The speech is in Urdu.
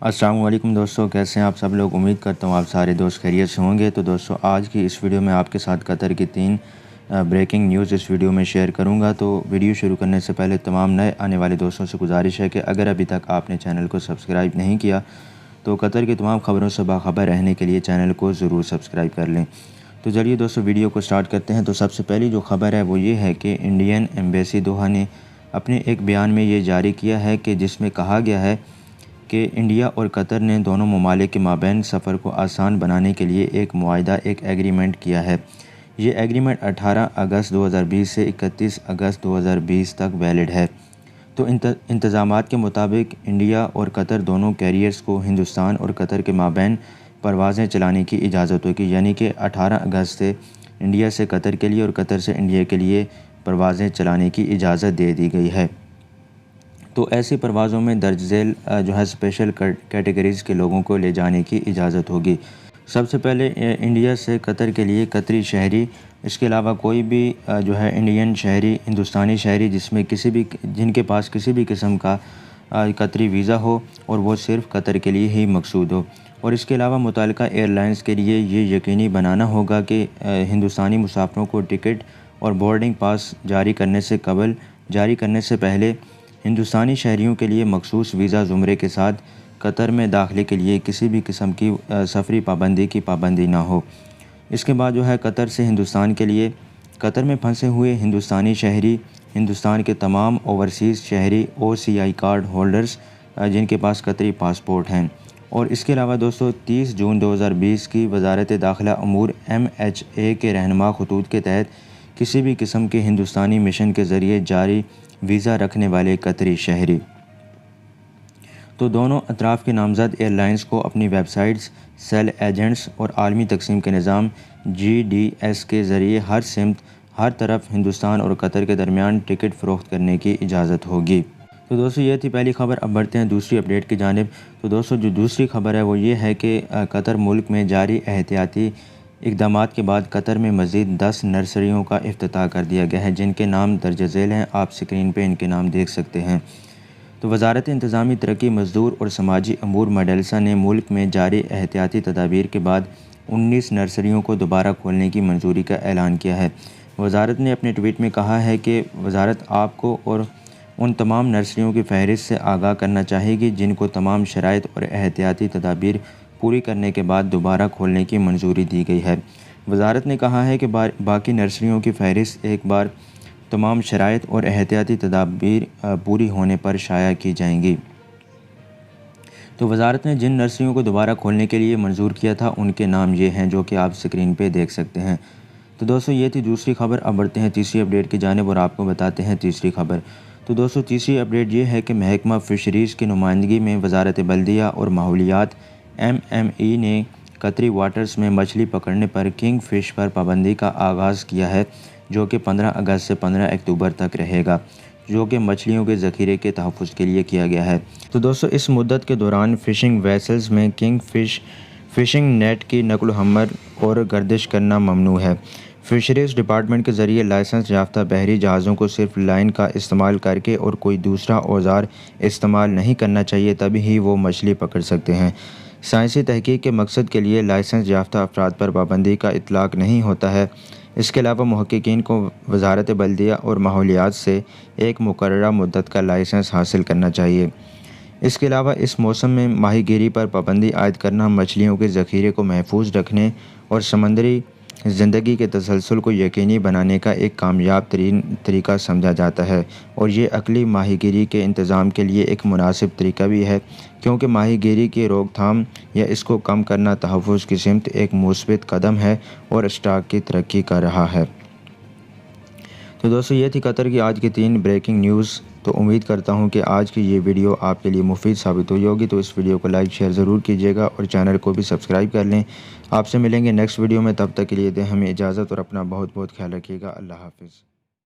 السلام علیکم دوستوں، کیسے ہیں آپ سب لوگ؟ امید کرتا ہوں آپ سارے دوست خیریت سے ہوں گے۔ تو دوستوں، آج کی اس ویڈیو میں آپ کے ساتھ قطر کی 3 بریکنگ نیوز اس ویڈیو میں شیئر کروں گا۔ تو ویڈیو شروع کرنے سے پہلے تمام نئے آنے والے دوستوں سے گزارش ہے کہ اگر ابھی تک آپ نے چینل کو سبسکرائب نہیں کیا تو قطر کی تمام خبروں سے باخبر رہنے کے لیے چینل کو ضرور سبسکرائب کر لیں۔ تو چلیے دوستوں، ویڈیو کو سٹارٹ کرتے ہیں۔ تو سب سے پہلی جو خبر ہے وہ یہ ہے کہ انڈین ایمبیسی دوحہ نے اپنے ایک بیان میں یہ جاری کیا ہے کہ جس میں کہا گیا ہے کہ انڈیا اور قطر نے دونوں ممالک کے مابین سفر کو آسان بنانے کے لیے ایک معاہدہ، ایک ایگریمنٹ کیا ہے۔ یہ ایگریمنٹ 18 اگست 2020 سے 31 اگست 2020 تک ویلڈ ہے۔ تو انتظامات کے مطابق انڈیا اور قطر دونوں کیریئرز کو ہندوستان اور قطر کے مابین پروازیں چلانے کی اجازت ہوگی، یعنی کہ 18 اگست سے انڈیا سے قطر کے لیے اور قطر سے انڈیا کے لیے پروازیں چلانے کی اجازت دے دی گئی ہے۔ تو ایسی پروازوں میں درج ذیل جو ہے اسپیشل کیٹیگریز کے لوگوں کو لے جانے کی اجازت ہوگی۔ سب سے پہلے انڈیا سے قطر کے لیے قطری شہری، اس کے علاوہ کوئی بھی جو ہے انڈین شہری، ہندوستانی شہری جن کے پاس کسی بھی قسم کا قطری ویزا ہو اور وہ صرف قطر کے لیے ہی مقصود ہو۔ اور اس کے علاوہ متعلقہ ایئر لائنز کے لیے یہ یقینی بنانا ہوگا کہ ہندوستانی مسافروں کو ٹکٹ اور بورڈنگ پاس جاری کرنے سے پہلے ہندوستانی شہریوں کے لیے مخصوص ویزا زمرے کے ساتھ قطر میں داخلے کے لیے کسی بھی قسم کی سفری پابندی نہ ہو۔ اس کے بعد جو ہے قطر سے ہندوستان کے لیے قطر میں پھنسے ہوئے ہندوستانی شہری، ہندوستان کے تمام اوورسیز شہری OCI کارڈ ہولڈرز جن کے پاس قطری پاسپورٹ ہیں۔ اور اس کے علاوہ دوستو 30 جون 2020 کی وزارت داخلہ امور MHA کے رہنما خطوط کے تحت کسی بھی قسم کے ہندوستانی مشن کے ذریعے جاری ویزا رکھنے والے قطری شہری، تو دونوں اطراف کے نامزد ایئر لائنز کو اپنی ویب سائٹس، سیل ایجنٹس اور عالمی تقسیم کے نظام GDS کے ذریعے ہر سمت، ہر طرف ہندوستان اور قطر کے درمیان ٹکٹ فروخت کرنے کی اجازت ہوگی۔ تو دوستو یہ تھی پہلی خبر۔ اب بڑھتے ہیں دوسری اپڈیٹ کی جانب۔ تو دوستو جو دوسری خبر ہے وہ یہ ہے کہ قطر ملک میں جاری احتیاطی اقدامات کے بعد قطر میں مزید 10 نرسریوں کا افتتاح کر دیا گیا ہے، جن کے نام درج ذیل ہیں، آپ سکرین پہ ان کے نام دیکھ سکتے ہیں۔ تو وزارت انتظامی ترقی، مزدور اور سماجی امور میڈلسا نے ملک میں جاری احتیاطی تدابیر کے بعد 19 نرسریوں کو دوبارہ کھولنے کی منظوری کا اعلان کیا ہے۔ وزارت نے اپنے ٹویٹ میں کہا ہے کہ وزارت آپ کو اور ان تمام نرسریوں کی فہرست سے آگاہ کرنا چاہے گی جن کو تمام شرائط اور احتیاطی تدابیر پوری کرنے کے بعد دوبارہ کھولنے کی منظوری دی گئی ہے۔ وزارت نے کہا ہے کہ باقی نرسریوں کی فہرست ایک بار تمام شرائط اور احتیاطی تدابیر پوری ہونے پر شائع کی جائیں گی۔ تو وزارت نے جن نرسریوں کو دوبارہ کھولنے کے لیے منظور کیا تھا ان کے نام یہ ہیں جو کہ آپ سکرین پہ دیکھ سکتے ہیں۔ تو دوستو یہ تھی دوسری خبر۔ اب بڑھتے ہیں تیسری اپڈیٹ کی جانب اور آپ کو بتاتے ہیں تیسری خبر۔ تو دوستو تیسری اپڈیٹ یہ ہے کہ محکمہ فشریز کی نمائندگی میں وزارت بلدیہ اور ماحولیات MME نے قطری واٹرز میں مچھلی پکڑنے پر کنگ فش پر پابندی کا آغاز کیا ہے، جو کہ 15 اگست سے 15 اکتوبر تک رہے گا، جو کہ مچھلیوں کے ذخیرے کے تحفظ کے لیے کیا گیا ہے۔ تو دوستو اس مدت کے دوران فشنگ ویسلز میں کنگ فش فشنگ نیٹ کی نقل و حمل اور گردش کرنا ممنوع ہے۔ فشریز ڈپارٹمنٹ کے ذریعے لائسنس یافتہ بحری جہازوں کو صرف لائن کا استعمال کر کے اور کوئی دوسرا اوزار استعمال نہیں کرنا چاہیے، تبھی ہی وہ مچھلی پکڑ سکتے ہیں۔ سائنسی تحقیق کے مقصد کے لیے لائسنس یافتہ افراد پر پابندی کا اطلاق نہیں ہوتا ہے۔ اس کے علاوہ محققین کو وزارت بلدیہ اور ماحولیات سے ایک مقررہ مدت کا لائسنس حاصل کرنا چاہیے۔ اس کے علاوہ اس موسم میں ماہی گیری پر پابندی عائد کرنا مچھلیوں کے ذخیرے کو محفوظ رکھنے اور سمندری زندگی کے تسلسل کو یقینی بنانے کا ایک کامیاب ترین طریقہ سمجھا جاتا ہے، اور یہ عقلی ماہی گیری کے انتظام کے لیے ایک مناسب طریقہ بھی ہے، کیونکہ ماہی گیری کی روک تھام یا اس کو کم کرنا تحفظ کی سمت ایک مثبت قدم ہے اور اسٹاک کی ترقی کر رہا ہے۔ تو دوستو یہ تھی قطر کی آج کی 3 بریکنگ نیوز۔ تو امید کرتا ہوں کہ آج کی یہ ویڈیو آپ کے لیے مفید ثابت ہوئی ہوگی۔ تو اس ویڈیو کو لائک شیئر ضرور کیجیے گا اور چینل کو بھی سبسکرائب کر لیں۔ آپ سے ملیں گے نیکسٹ ویڈیو میں، تب تک کے لیے دیں ہمیں اجازت اور اپنا بہت خیال رکھیے گا۔ اللہ حافظ۔